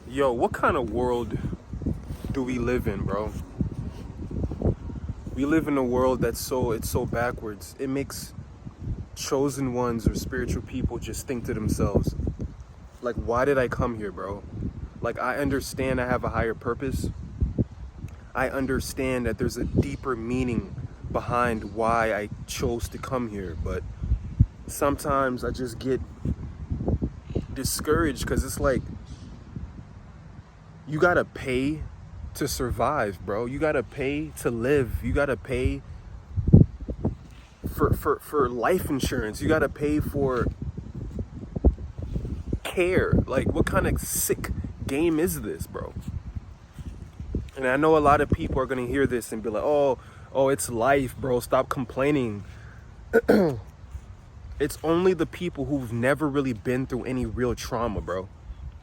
Yo, what kind of world do we live in, bro? We live in a world it's so backwards. It makes chosen ones or spiritual people just think to themselves, like, why did I come here, bro? Like, I understand I have a higher purpose. I understand that there's a deeper meaning behind why I chose to come here, but sometimes I just get discouraged because it's like, you gotta pay to survive, bro. You gotta pay to live. You gotta pay for life insurance. You gotta pay for care. Like, what kind of sick game is this, bro? And I know a lot of people are gonna hear this and be like, oh, it's life, bro. Stop complaining. It's only the people who've never really been through any real trauma, bro.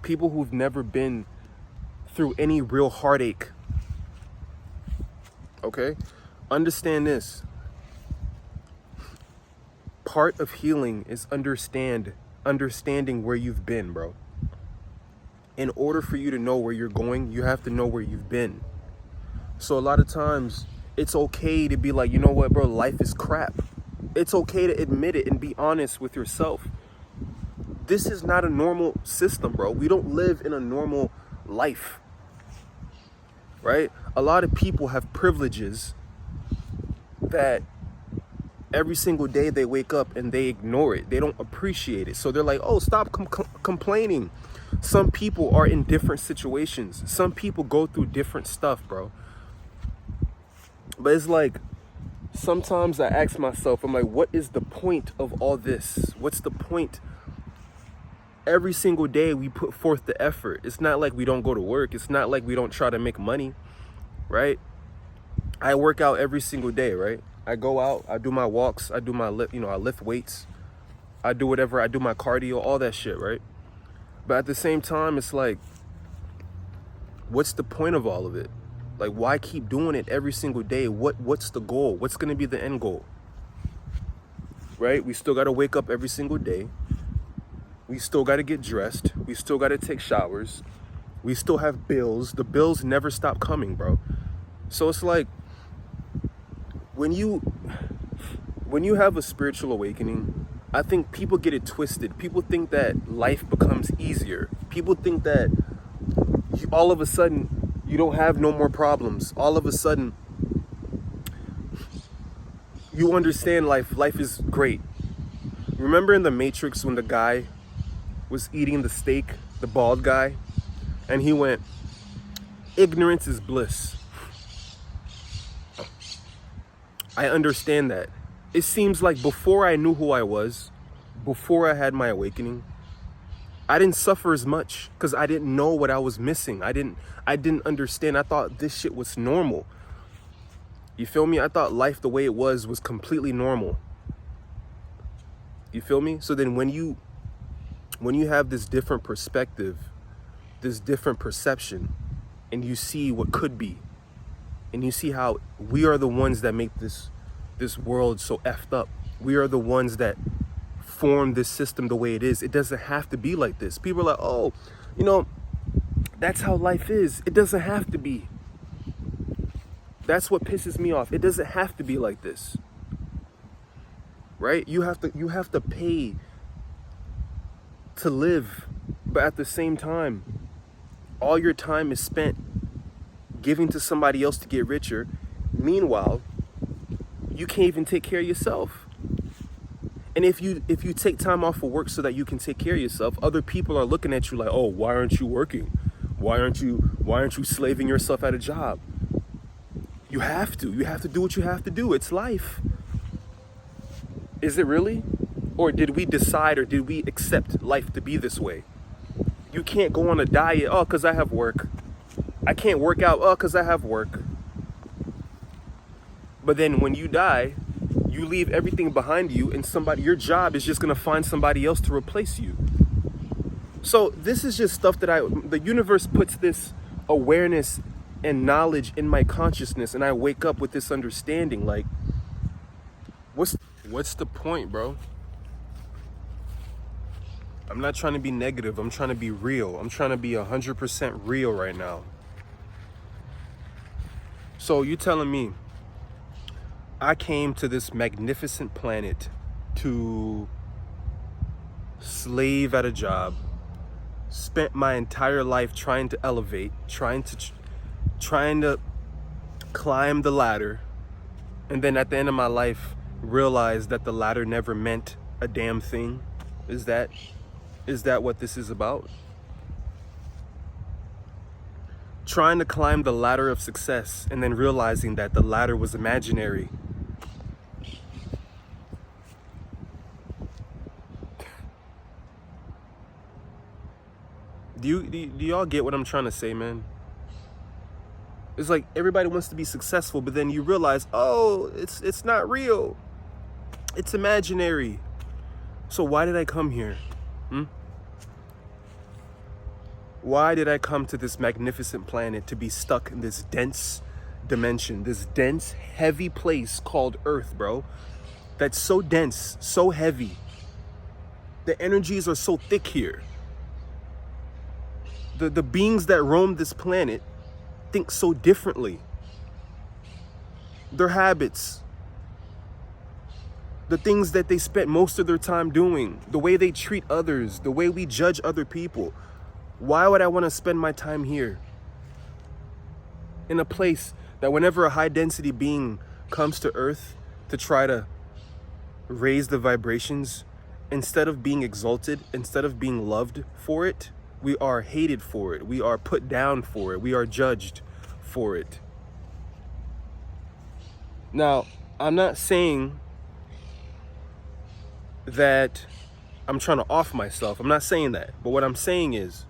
People who've never been through any real heartache. Okay? Understand this. Part of healing is understanding where you've been, bro. In order for you to know where you're going, you have to know where you've been. So a lot of times, it's okay to be like, you know what, bro, life is crap. It's okay to admit it and be honest with yourself. This is not a normal system, bro. We don't live in a normal life, right? A lot of people have privileges that every single day they wake up and they ignore it. They don't appreciate it. So they're like, oh, stop complaining. Some people are in different situations. Some people go through different stuff, bro. But it's like, sometimes I ask myself, I'm like, what is the point of all this? What's the point? Every single day we put forth the effort. It's not like we don't go to work. It's not like we don't try to make money, right? I work out every single day, right? I go out, I do my walks, I do my I lift weights. I do whatever, I do my cardio, all that shit, right? But at the same time, it's like, what's the point of all of it? Like, why keep doing it every single day? What's the goal? What's going to be the end goal? Right? We still got to wake up every single day. We still got to get dressed. We still got to take showers. We still have bills. The bills never stop coming, bro. So it's like, when you have a spiritual awakening, I think people get it twisted. People think that life becomes easier. People think that all of a sudden you don't have no more problems. All of a sudden you understand life. Life is great. Remember in The Matrix when the guy was eating the steak, the bald guy, and he went, ignorance is bliss. I understand that. It seems like before I knew who I was, before I had my awakening, I didn't suffer as much because I didn't know what I was missing. I didn't understand. I thought this shit was normal. You feel me? I thought life the way it was completely normal. You feel me? So then when you have this different perspective, this different perception, and you see what could be, and you see how we are the ones that make this world so effed up. We are the ones that form this system the way it is. It doesn't have to be like this. People are like, oh, that's how life is. It doesn't have to be. That's what pisses me off. It doesn't have to be like this. Right? You have to pay to live, but at the same time, all your time is spent giving to somebody else to get richer. Meanwhile, you can't even take care of yourself. And if you take time off of work so that you can take care of yourself, other people are looking at you like, oh, why aren't you working? Why aren't you slaving yourself at a job? You have to do what you have to do. It's life. Is it really? Or did we decide, or did we accept life to be this way? You can't go on a diet, oh, because I have work. I can't work out, oh, because I have work. But then when you die, you leave everything behind you, and your job is just gonna find somebody else to replace you. So this is just stuff that the universe puts this awareness and knowledge in my consciousness, and I wake up with this understanding. Like, what's the point, bro? I'm not trying to be negative. I'm trying to be real. I'm trying to be 100% real right now. So you telling me I came to this magnificent planet to slave at a job, spent my entire life trying to elevate, trying to climb the ladder, and then at the end of my life realized that the ladder never meant a damn thing? Is that what this is about? Trying to climb the ladder of success and then realizing that the ladder was imaginary. Do y'all get what I'm trying to say, man? It's like everybody wants to be successful, but then you realize, oh, it's not real. It's imaginary. So why did I come here? Why did I come to this magnificent planet to be stuck in this dense dimension, this dense, heavy place called Earth, bro? That's so dense, so heavy. The energies are so thick here. The beings that roam this planet think so differently. Their habits, the things that they spent most of their time doing, the way they treat others, the way we judge other people. Why would I want to spend my time here? In a place that whenever a high density being comes to Earth to try to raise the vibrations, instead of being exalted, instead of being loved for it, we are hated for it. We are put down for it. We are judged for it. Now, I'm not saying that I'm trying to off myself. I'm not saying that. But what I'm saying is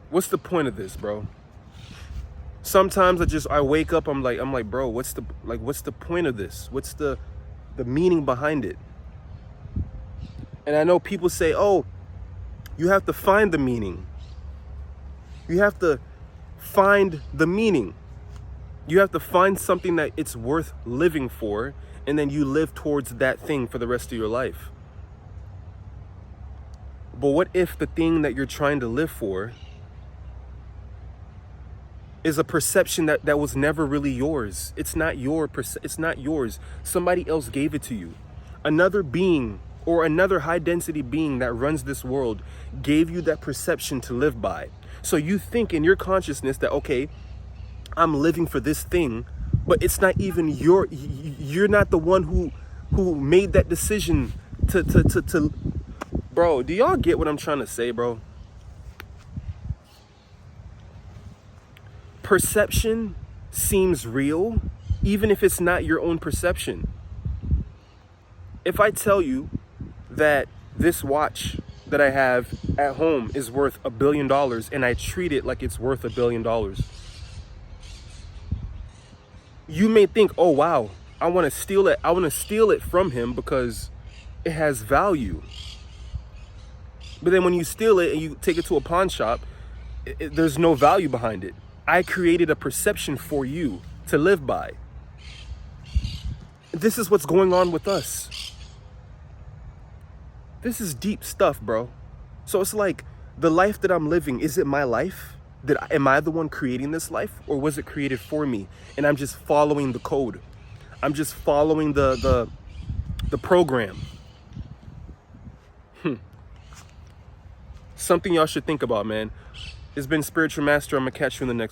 what's the point of this, bro? Sometimes I wake up, I'm like, bro, what's the point of this? What's the meaning behind it? And I know people say, oh, you have to find the meaning. You have to find the meaning. You have to find something that it's worth living for, and then you live towards that thing for the rest of your life. But what if the thing that you're trying to live for is a perception that was never really yours? It's not yours. Somebody else gave it to you. Another being or another high density being that runs this world gave you that perception to live by. So you think in your consciousness that, okay, I'm living for this thing, but it's not even you're not the one who made that decision to bro, do y'all get what I'm trying to say, bro? Perception seems real, even if it's not your own perception. If I tell you that this watch that I have at home is worth $1 billion and I treat it like it's worth $1 billion, you may think, oh wow, I want to steal it. I want to steal it from him because it has value. But then when you steal it and you take it to a pawn shop, there's no value behind it. I created a perception for you to live by. This is what's going on with us. This is deep stuff, bro. So it's like, the life that I'm living, is it my life? Am I the one creating this life, or was it created for me? And I'm just following the code. I'm just following the program. Something y'all should think about, man. It's been Spiritual Master. I'm gonna catch you in the next